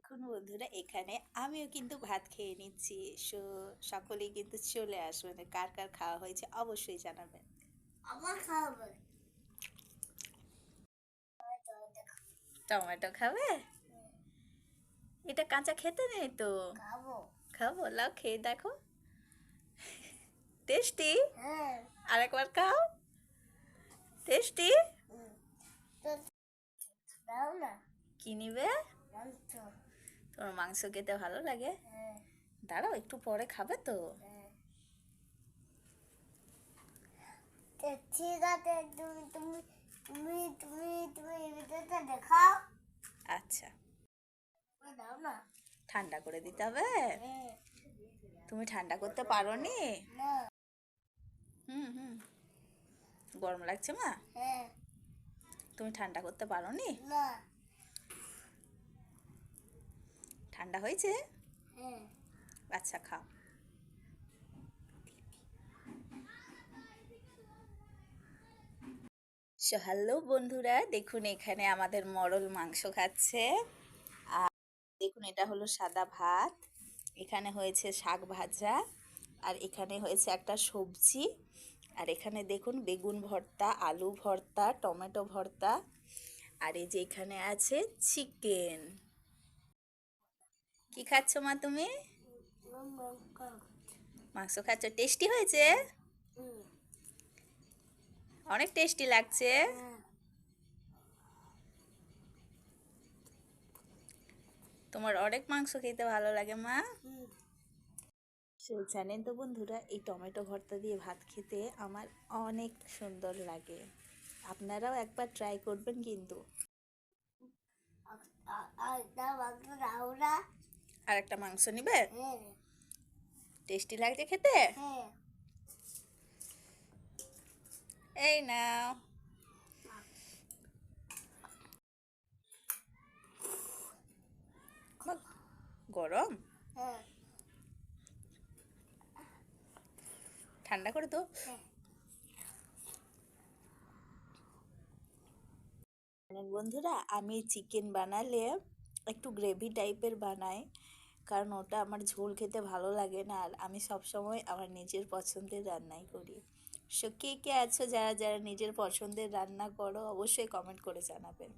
দেখুন বন্ধুরা, এখানে আমিও কিন্তু ভাত খেয়ে নিচ্ছি। সকলেই কিন্তু চলে আসবেন, কার কার খাওয়া হয়েছে অবশ্যই জানাবেন। আমার খাবে টমেটো খাবে? এটা কাঁচা খেতে নেই তো। খাবো। খাবো, লাও খেয়ে দেখো। টেস্টি। হ্যাঁ। আরেকবার খাও। টেস্টি। তো দাও না। কি নিবে? মাংস। তোমার মাংস খেতে ভালো লাগে? হ্যাঁ। দাঁড়াও, একটু পরে খাবে তো। হ্যাঁ। ঠিক আছে, তুমি তুমি তুমি তুমি তুমি ভিডিওটা দেখাও। আচ্ছা, দাও না। ঠান্ডা করে দিতে হবে। হ্যাঁ। তুমি ঠান্ডা করতে পারো নি? না। হুম হুম। গরম লাগছে মা? হ্যাঁ। তুমি ঠান্ডা করতে পারো নি? না। ঠান্ডা হয়েছে? হ্যাঁ। আচ্ছা, খাও। হ্যালো বন্ধুরা, দেখুন এখানে আমাদের মরল মাংস খাচ্ছে। আর দেখুন, এটা হলো সাদা ভাত, এখানে হয়েছে শাক ভাজা, আর এখানে হয়েছে একটা সবজি, আর এখানে দেখুন বেগুন ভর্তা, আলু ভর্তা, টমেটো ভর্তা, আর এই যে এখানে আছে চিকেন। কি খাচ্ছ মা তুমি? মাংস খাচ্ছ? টেস্টি হয়েছে? অনেক টেস্টি লাগছে। তোমার অনেক মাংস খেতে ভালো লাগে মা? জানেন তো বন্ধুরা, এই টমেটো ভর্তা দিয়ে ভাত খেতে আমার অনেক সুন্দর লাগে। আপনারাও একবার ট্রাই করবেন কিন্তু। আর একটা মাংস নিবে? টেস্টি লাগছে খেতে? এই নাও। গরম? ঠান্ডা করে তো। বন্ধুরা, আমি চিকেন বানালে একটু গ্রেভি টাইপের বানাই, কারণ ওটা আমার ঝোল খেতে ভালো লাগে না, আর আমি সবসময় আমার নিজের পছন্দের রান্নাই করি। কে কে আছো যারা যারা নিজের পছন্দের রান্না করো, অবশ্যই কমেন্ট করে জানাবেন।